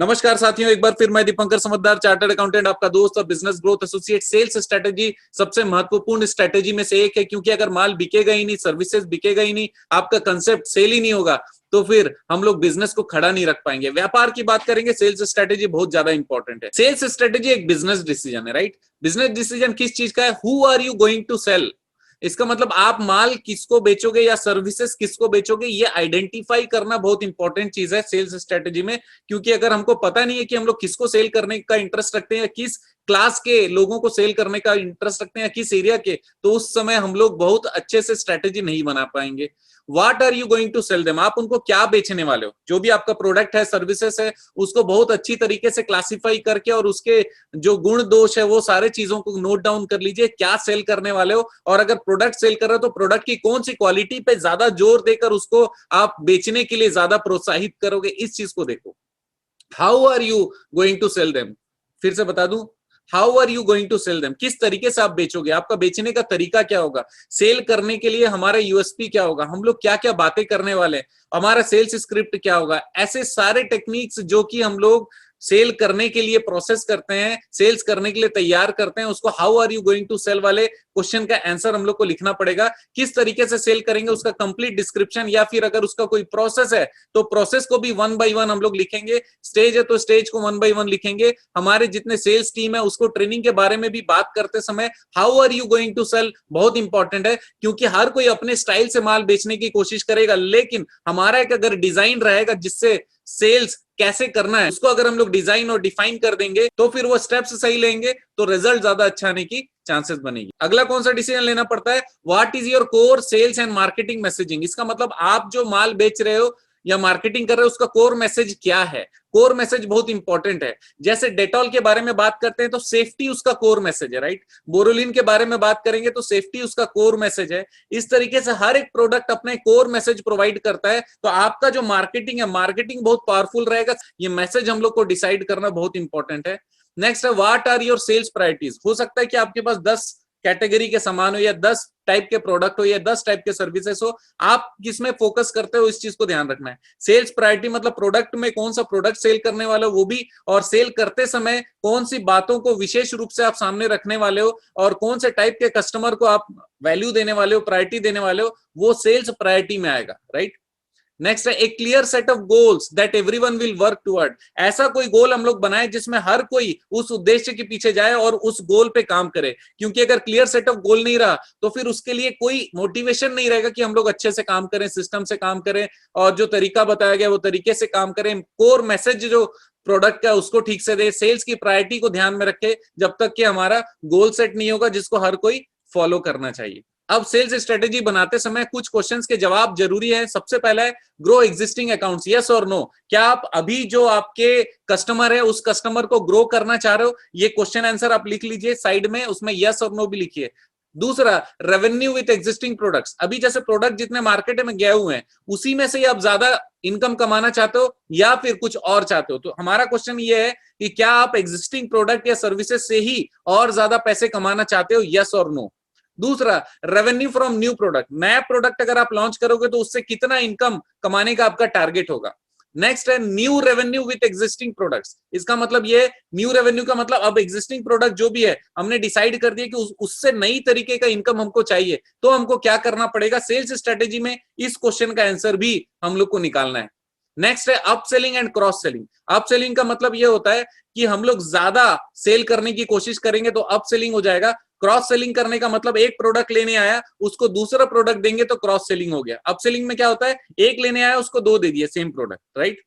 नमस्कार साथियों, एक बार फिर मैं दीपंकर समझदार, चार्टर्ड अकाउंटेंट, आपका दोस्त और business growth associate. Sales strategy सबसे महत्वपूर्ण स्ट्रेटेजी में से एक है, क्योंकि अगर माल बिकेगा ही नहीं, सर्विसेज बिकेगा ही नहीं, आपका कंसेप्ट सेल ही नहीं होगा, तो फिर हम लोग बिजनेस को खड़ा नहीं रख पाएंगे। व्यापार की बात करेंगे, सेल्स स्ट्रेटेजी बहुत ज्यादा इंपॉर्टेंट है। सेल्स स्ट्रेटेजी एक बिजनेस डिसीजन है, राइट। बिजनेस डिसीजन किस चीज का है? Who are you going to sell. इसका मतलब आप माल किसको बेचोगे या सर्विसेज किसको बेचोगे, ये आइडेंटिफाई करना बहुत इंपॉर्टेंट चीज है सेल्स स्ट्रेटेजी में। क्योंकि अगर हमको पता नहीं है कि हम लोग किसको सेल करने का इंटरेस्ट रखते हैं या किस क्लास के लोगों को सेल करने का इंटरेस्ट रखते हैं या किस एरिया के, तो उस समय हम लोग बहुत अच्छे से स्ट्रेटेजी नहीं बना पाएंगे। What are you going to sell them, आप उनको क्या बेचने वाले हो। जो भी आपका प्रोडक्ट है, सर्विसेज है, उसको बहुत अच्छी तरीके से क्लासिफाई करके और उसके जो गुण दोष है वो सारे चीजों को नोट डाउन कर लीजिए। क्या सेल करने वाले हो, और अगर प्रोडक्ट सेल कर रहे हो तो प्रोडक्ट की कौन सी क्वालिटी पे ज्यादा जोर देकर उसको आप बेचने के लिए ज्यादा प्रोत्साहित करोगे, इस चीज को देखो। How are you going to sell them, फिर से बता दूं, how are you going to sell them, किस तरीके से आप बेचोगे, आपका बेचने का तरीका क्या होगा। सेल करने के लिए हमारा यूएसपी क्या होगा, हम लोग क्या क्या बातें करने वाले हैं, हमारा सेल्स स्क्रिप्ट क्या होगा। ऐसे सारे टेक्निक्स जो कि हम लोग सेल करने के लिए प्रोसेस करते हैं, सेल्स करने के लिए तैयार करते हैं, उसको how are you going to sell वाले क्वेश्चन का आंसर हम लोग को लिखना पड़ेगा। किस तरीके से सेल करेंगे उसका कंप्लीट डिस्क्रिप्शन, या फिर अगर उसका कोई प्रोसेस है तो प्रोसेस को भी 1 बाय 1 हम लोग लिखेंगे। स्टेज है तो स्टेज को 1 बाय 1 लिखेंगे। हमारे जितने सेल्स टीम है उसको ट्रेनिंग के बारे में भी बात करते समय how are you going to sell बहुत इंपॉर्टेंट है। क्योंकि हर कोई अपने स्टाइल से माल बेचने की कोशिश करेगा, लेकिन हमारा एक अगर डिजाइन रहेगा जिससे सेल्स कैसे करना है, उसको अगर हम लोग डिजाइन और डिफाइन कर देंगे तो फिर वो स्टेप्स सही लेंगे तो रिजल्ट ज्यादा अच्छा आने की चांसेस बनेगी। अगला कौन सा डिसीजन लेना पड़ता है? What is your core sales and marketing messaging. इसका मतलब आप जो माल बेच रहे हो या मार्केटिंग कर रहे हो उसका कोर मैसेज क्या है। कोर मैसेज बहुत इंपॉर्टेंट है। जैसे डेटॉल के बारे में बात करते हैं तो सेफ्टी उसका कोर मैसेज है, राइट। बोरोलिन के बारे में बात करेंगे तो सेफ्टी उसका कोर मैसेज है। इस तरीके से हर एक प्रोडक्ट अपने कोर मैसेज प्रोवाइड करता है। तो आपका जो मार्केटिंग है, मार्केटिंग बहुत पावरफुल रहेगा। ये मैसेज हम लोग को डिसाइड करना बहुत इंपॉर्टेंट है। नेक्स्ट है what are your sales priorities. हो सकता है कि आपके पास 10 कैटेगरी के सामान हो या 10 टाइप के प्रोडक्ट हो या 10 टाइप के सर्विसेज हो, आप किसमें फोकस करते हो इस चीज को ध्यान रखना है। सेल्स प्रायोरिटी मतलब प्रोडक्ट में कौन सा प्रोडक्ट सेल करने वाले हो वो भी, और सेल करते समय कौन सी बातों को विशेष रूप से आप सामने रखने वाले हो और कौन से टाइप के कस्टमर को आप वैल्यू देने वाले हो, प्रायोरिटी देने वाले हो, वो सेल्स प्रायोरिटी में आएगा, राइट। नेक्स्ट है a clear set of goals that everyone will work toward. ऐसा कोई गोल हम लोग बनाए जिसमें हर कोई उस उद्देश्य के पीछे जाए और उस गोल पे काम करे। क्योंकि अगर क्लियर सेट ऑफ गोल नहीं रहा तो फिर उसके लिए कोई मोटिवेशन नहीं रहेगा कि हम लोग अच्छे से काम करें, सिस्टम से काम करें और जो तरीका बताया गया वो तरीके से काम करें। कोर मैसेज जो प्रोडक्ट का उसको ठीक से दे, सेल्स की प्रायोरिटी को ध्यान में रखे जब तक कि हमारा गोल सेट नहीं होगा जिसको हर कोई फॉलो करना चाहिए। अब सेल्स स्ट्रेटेजी बनाते समय कुछ क्वेश्चंस के जवाब जरूरी है। सबसे पहला है ग्रो एग्जिस्टिंग अकाउंट्स, यस और नो। क्या आप अभी जो आपके कस्टमर है उस कस्टमर को ग्रो करना चाह रहे हो? ये क्वेश्चन आंसर आप लिख लीजिए साइड में, उसमें यस और नो भी लिखिए। दूसरा, रेवेन्यू विद एग्जिस्टिंग प्रोडक्ट्स। अभी जैसे प्रोडक्ट जितने मार्केट में गए हुए हैं उसी में से आप ज्यादा इनकम कमाना चाहते हो या फिर कुछ और चाहते हो। तो हमारा क्वेश्चन ये है कि क्या आप एग्जिस्टिंग प्रोडक्ट या सर्विसेज से ही और ज्यादा पैसे कमाना चाहते हो, यस और नो। दूसरा, रेवेन्यू फ्रॉम न्यू प्रोडक्ट। नया प्रोडक्ट अगर आप लॉन्च करोगे तो उससे कितना इनकम कमाने का आपका टारगेट होगा। नेक्स्ट है new revenue with existing products. इसका मतलब ये न्यू रेवेन्यू का मतलब अब एग्जिस्टिंग प्रोडक्ट जो भी है हमने डिसाइड कर दिया कि उससे नई तरीके का इनकम हमको चाहिए, तो हमको क्या करना पड़ेगा। सेल्स स्ट्रेटेजी में इस क्वेश्चन का आंसर भी हम लोग को निकालना है। नेक्स्ट है upselling and cross selling. Upselling का मतलब ये होता है कि हम लोग ज्यादा सेल करने की कोशिश करेंगे तो अपसेलिंग हो जाएगा। क्रॉस सेलिंग करने का मतलब एक प्रोडक्ट लेने आया उसको दूसरा प्रोडक्ट देंगे तो क्रॉस सेलिंग हो गया। अपसेलिंग में क्या होता है, एक लेने आया उसको 2 दे दिए सेम प्रोडक्ट, राइट।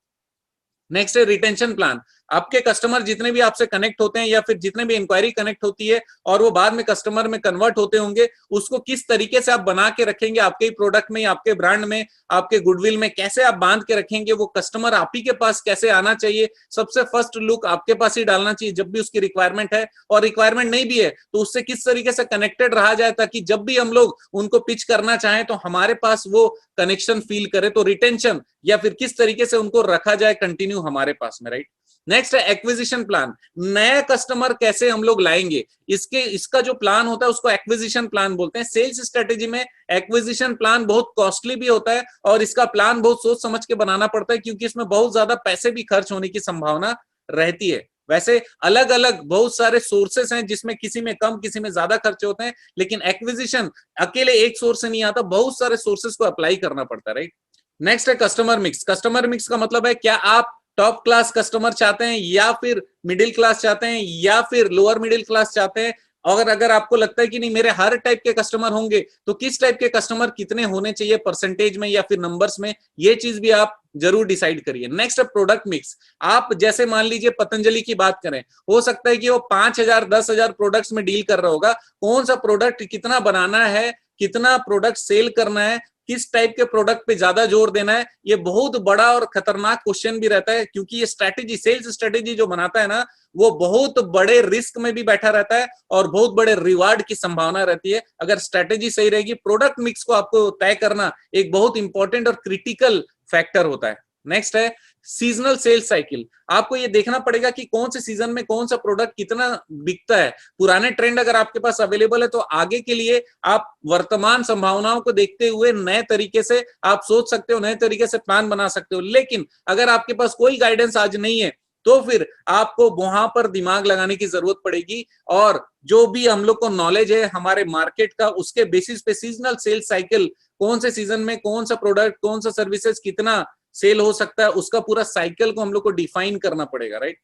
नेक्स्ट है रिटेंशन प्लान। आपके कस्टमर जितने भी आपसे कनेक्ट होते हैं या फिर जितने भी इंक्वायरी कनेक्ट होती है और वो बाद में कस्टमर में कन्वर्ट होते होंगे, उसको किस तरीके से आप बना के रखेंगे आपके ही प्रोडक्ट में, आपके ब्रांड में, आपके गुडविल में, कैसे आप बांध के रखेंगे। वो कस्टमर आप ही के पास कैसे आना चाहिए, सबसे फर्स्ट लुक आपके पास ही डालना चाहिए जब भी उसकी रिक्वायरमेंट है, और रिक्वायरमेंट नहीं भी है तो उससे किस तरीके से कनेक्टेड रहा जाए ताकि जब भी हम लोग उनको पिच करना चाहें तो हमारे पास वो कनेक्शन फील करे। तो रिटेंशन या फिर किस तरीके से उनको रखा जाए कंटिन्यू हमारे पास में, राइट। नेक्स्ट है एक्विजिशन प्लान। नया कस्टमर कैसे हम लोग लाएंगे, इसका जो प्लान होता है उसको एक्विजिशन प्लान बोलते हैं। सेल्स स्ट्रेटेजी में एक्विजिशन प्लान बहुत कॉस्टली भी होता है और इसका प्लान बहुत सोच समझ के बनाना पड़ता है क्योंकि इसमें बहुत ज्यादा पैसे भी खर्च होने की संभावना रहती है। वैसे अलग अलग बहुत सारे सोर्सेस हैं जिसमें किसी में कम किसी में ज्यादा खर्चे होते हैं, लेकिन एक्विजिशन अकेले एक सोर्स से नहीं आता, बहुत सारे सोर्सेस को अप्लाई करना पड़ता है, राइट। नेक्स्ट है कस्टमर मिक्स। कस्टमर मिक्स का मतलब है क्या आप टॉप क्लास कस्टमर चाहते हैं या फिर मिडिल क्लास चाहते हैं या फिर लोअर मिडिल क्लास चाहते हैं। और अगर आपको लगता है कि नहीं मेरे हर टाइप के कस्टमर होंगे, तो किस टाइप के कस्टमर कितने होने चाहिए परसेंटेज में या फिर नंबर्स में, ये चीज भी आप जरूर डिसाइड करिए। नेक्स्ट है प्रोडक्ट मिक्स। आप जैसे मान लीजिए पतंजलि की बात करें, हो सकता है कि वो 5,000 10,000 प्रोडक्ट्स में डील कर रहा होगा, कौन सा प्रोडक्ट कितना बनाना है, कितना प्रोडक्ट सेल करना है, किस टाइप के प्रोडक्ट पे ज्यादा जोर देना है, ये बहुत बड़ा और खतरनाक क्वेश्चन भी रहता है, क्योंकि ये स्ट्रैटेजी, सेल्स स्ट्रैटेजी जो बनाता है ना, वो बहुत बड़े रिस्क में भी बैठा रहता है और बहुत बड़े रिवार्ड की संभावना रहती है अगर स्ट्रैटेजी सही रहेगी। प्रोडक्ट मिक्स को आपको तय करना एक बहुत इंपॉर्टेंट और क्रिटिकल फैक्टर होता है। नेक्स्ट है सीजनल सेल्स साइकिल। आपको ये देखना पड़ेगा कि कौन से सीजन में कौन सा प्रोडक्ट कितना बिकता है। पुराने ट्रेंड अगर आपके पास अवेलेबल है तो आगे के लिए आप वर्तमान संभावनाओं को देखते हुए नए तरीके से आप सोच सकते हो, नए तरीके से प्लान बना सकते हो। लेकिन अगर आपके पास कोई गाइडेंस आज नहीं है तो फिर आपको वहां पर दिमाग लगाने की जरूरत पड़ेगी, और जो भी हम लोग को नॉलेज है हमारे मार्केट का, उसके बेसिस पे सीजनल सेल्स साइकिल, कौन से सीजन में कौन सा प्रोडक्ट कौन सा सर्विसेज कितना सेल हो सकता है, उसका पूरा साइकिल को हम लोग को डिफाइन करना पड़ेगा, right.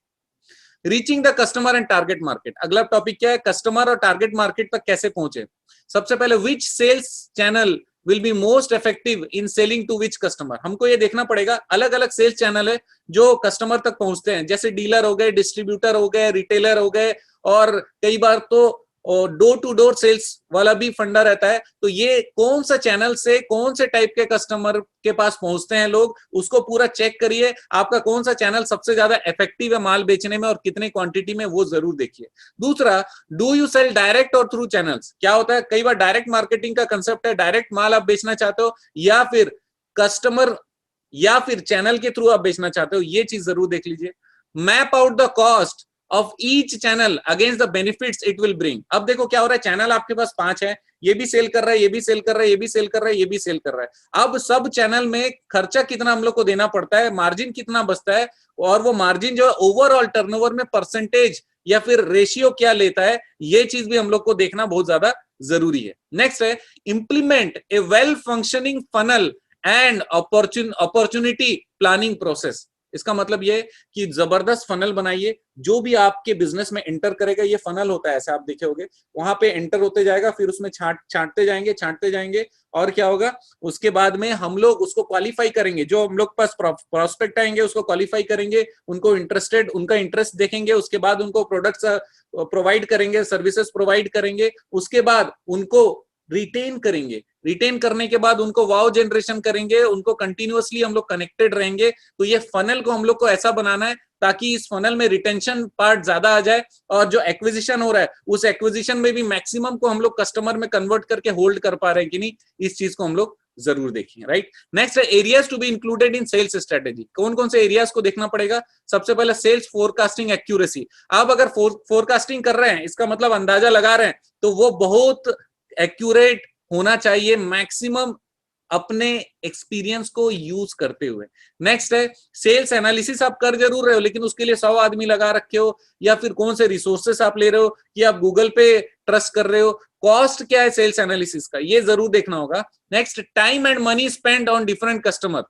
Reaching the customer and target market. अगला टॉपिक क्या है, कस्टमर और टारगेट मार्केट तक कैसे पहुंचे। सबसे पहले which sales channel will be most effective in selling to which customer. हमको ये देखना पड़ेगा, अलग अलग सेल्स चैनल है जो कस्टमर तक पहुंचते हैं, जैसे डीलर हो गए, डिस्ट्रीब्यूटर हो गए, रिटेलर हो गए, और कई बार तो और डोर टू डोर सेल्स वाला भी फंडा रहता है। तो ये कौन सा चैनल से कौन से टाइप के कस्टमर के पास पहुंचते हैं लोग, उसको पूरा चेक करिए। आपका कौन सा चैनल सबसे ज्यादा इफेक्टिव है माल बेचने में और कितने क्वांटिटी में, वो जरूर देखिए। दूसरा, डू यू सेल डायरेक्ट और थ्रू चैनल्स। क्या होता है, कई बार डायरेक्ट मार्केटिंग का कंसेप्ट है, डायरेक्ट माल आप बेचना चाहते हो या फिर कस्टमर या फिर चैनल के थ्रू आप बेचना चाहते हो, ये चीज जरूर देख लीजिए। Map out the cost of each channel against the benefits it will bring. अब देखो क्या हो रहा है, चैनल आपके पास 5 है, ये भी सेल कर रहा है, ये भी सेल कर रहा है, ये भी सेल कर रहा है, ये भी सेल कर रहा है। अब सब चैनल में खर्चा कितना हम लोग को देना पड़ता है, मार्जिन कितना बचता है, और वो मार्जिन जो है ओवरऑल टर्नओवर में परसेंटेज या फिर रेशियो क्या लेता है, ये चीज भी हम लोग को देखना बहुत ज्यादा जरूरी है। नेक्स्ट है implement A well functioning funnel and opportunity planning process. इसका मतलब ये कि जबरदस्त फनल बनाइए, जो भी आपके बिजनेस में एंटर करेगा, ये फनल होता है ऐसे आप देखे होंगे, वहां पे एंटर होते जाएगा, फिर उसमें छांटते जाएंगे, और क्या होगा उसके बाद में हम लोग उसको क्वालिफाई करेंगे। जो हम लोग पास प्रोस्पेक्ट आएंगे उसको क्वालिफाई करेंगे, उनको इंटरेस्टेड, उनका इंटरेस्ट देखेंगे, उसके बाद उनको प्रोडक्ट्स प्रोवाइड करेंगे, सर्विसेज प्रोवाइड करेंगे, उसके बाद उनको रिटेन करेंगे, रिटेन करने के बाद उनको वाव जनरेशन करेंगे, उनको कंटिन्यूअसली हम लोग कनेक्टेड रहेंगे। तो ये फनल को हम लोग को ऐसा बनाना है ताकि इस फनल में रिटेंशन पार्ट ज्यादा आ जाए, और जो एक्विजिशन हो रहा है उस एक्विजिशन में भी मैक्सिमम को हम लोग कस्टमर में कन्वर्ट करके होल्ड कर पा रहे हैं कि नहीं, इस चीज को हम लोग जरूर देखेंगे, राइट। नेक्स्ट है areas to be included in sales strategy. कौन कौन से एरियाज को देखना पड़ेगा, सबसे पहले सेल्स फोरकास्टिंग एक्यूरेसी। आप अगर फोरकास्टिंग कर रहे हैं, इसका मतलब अंदाजा लगा रहे हैं, तो वो बहुत एक्यूरेट होना चाहिए, मैक्सिमम अपने एक्सपीरियंस को यूज करते हुए। नेक्स्ट है सेल्स एनालिसिस। आप कर जरूर रहे हो, लेकिन उसके लिए 100 आदमी लगा रखे हो, या फिर कौन से रिसोर्सेस आप ले रहे हो, कि आप गूगल पे ट्रस्ट कर रहे हो, कॉस्ट क्या है सेल्स एनालिसिस का, ये जरूर देखना होगा। Next, time and money spend on different customer.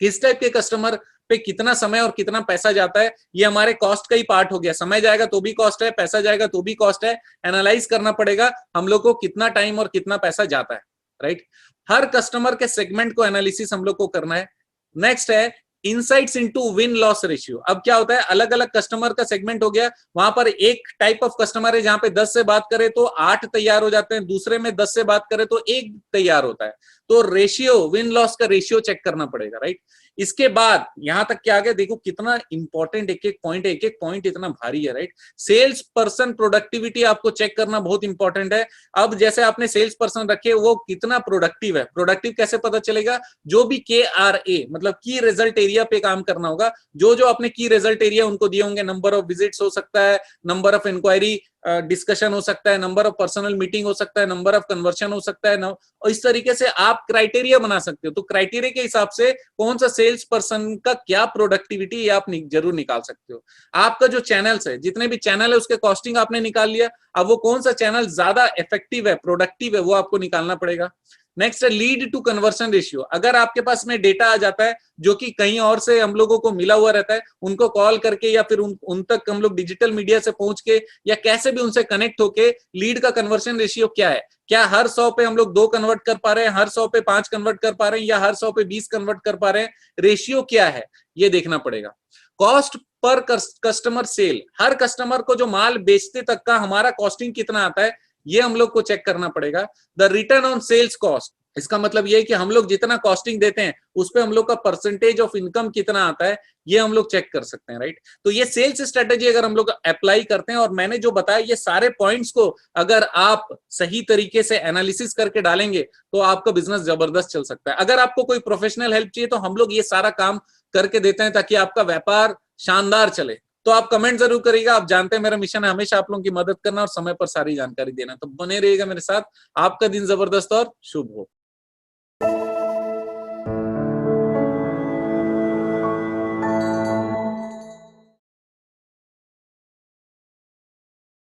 किस टाइप के कस्टमर पे कितना समय और कितना पैसा जाता है, ये हमारे कॉस्ट का ही पार्ट हो गया। समय जाएगा तो भी कॉस्ट है, पैसा जाएगा तो भी कॉस्ट है। एनालाइज करना पड़ेगा हम लोग को कितना टाइम और कितना पैसा जाता है, राइट। हर कस्टमर के सेगमेंट को एनालिसिस हम लोग को करना है। नेक्स्ट है insights into win loss ratio. अब क्या होता है, अलग अलग कस्टमर का सेगमेंट हो गया, वहां पर एक टाइप ऑफ कस्टमर है जहां पे 10 से बात करें तो 8 तैयार हो जाते हैं, दूसरे में 10 से बात करें तो 1 तैयार होता है। तो रेशियो, विन लॉस का रेशियो चेक करना पड़ेगा, राइट। इसके बाद यहां तक क्या आ गया, देखो कितना इंपॉर्टेंट एक एक पॉइंट इतना भारी है, राइट। सेल्स पर्सन प्रोडक्टिविटी आपको चेक करना बहुत इंपॉर्टेंट है। अब जैसे आपने सेल्स पर्सन रखे, वो कितना प्रोडक्टिव है, प्रोडक्टिव कैसे पता चलेगा, जो भी KRA मतलब की रिजल्ट एरिया पे काम करना होगा। जो जो अपने की रिजल्ट एरिया उनको दिए होंगे, नंबर ऑफ विजिट्स हो सकता है, नंबर ऑफ इंक्वायरी डिस्कशन हो सकता है, नंबर ऑफ पर्सनल मीटिंग हो सकता है, नंबर ऑफ कन्वर्शन हो सकता है, और इस तरीके से आप क्राइटेरिया बना सकते हो। तो क्राइटेरिया के हिसाब से कौन सा सेल्स पर्सन का क्या प्रोडक्टिविटी ये आप जरूर निकाल सकते हो। आपका जो चैनल्स है, जितने भी चैनल है उसके कॉस्टिंग आपने निकाल लिया, अब वो कौन सा चैनल ज्यादा इफेक्टिव है, प्रोडक्टिव है, वो आपको निकालना पड़ेगा। नेक्स्ट है लीड टू कन्वर्शन रेशियो। अगर आपके पास में डेटा आ जाता है जो कि कहीं और से हम लोगों को मिला हुआ रहता है, उनको कॉल करके या फिर उन तक हम लोग डिजिटल मीडिया से पहुंच के या कैसे भी उनसे कनेक्ट होके लीड का कन्वर्शन रेशियो क्या है, क्या हर 100 पे हम लोग 2 कन्वर्ट कर पा रहे हैं, हर 100 पे 5 कन्वर्ट कर पा रहे हैं, या हर 100 पे 20 कन्वर्ट कर पा रहे हैं, रेशियो क्या है, ये देखना पड़ेगा। कॉस्ट पर कस्टमर सेल, हर कस्टमर को जो माल बेचते तक का हमारा कॉस्टिंग कितना आता है, ये हम लोग को चेक करना पड़ेगा। The return on sales cost, इसका मतलब ये है कि हम लोग जितना कॉस्टिंग देते हैं उस पे हम लोग का परसेंटेज ऑफ इनकम कितना आता है, ये हम लोग चेक कर सकते हैं, राइट। तो ये सेल्स स्ट्रेटेजी अगर हम लोग अप्लाई करते हैं और मैंने जो बताया ये सारे पॉइंट्स को अगर आप सही तरीके से एनालिसिस करके डालेंगे तो आपका बिजनेस जबरदस्त चल सकता है। अगर आपको कोई प्रोफेशनल हेल्प चाहिए तो हम लोग ये सारा काम करके देते हैं ताकि आपका व्यापार शानदार चले। तो आप कमेंट जरूर करिएगा। आप जानते हैं मेरा मिशन है हमेशा आप लोगों की मदद करना और समय पर सारी जानकारी देना। तो बने रहिएगा मेरे साथ। आपका दिन जबरदस्त और शुभ हो।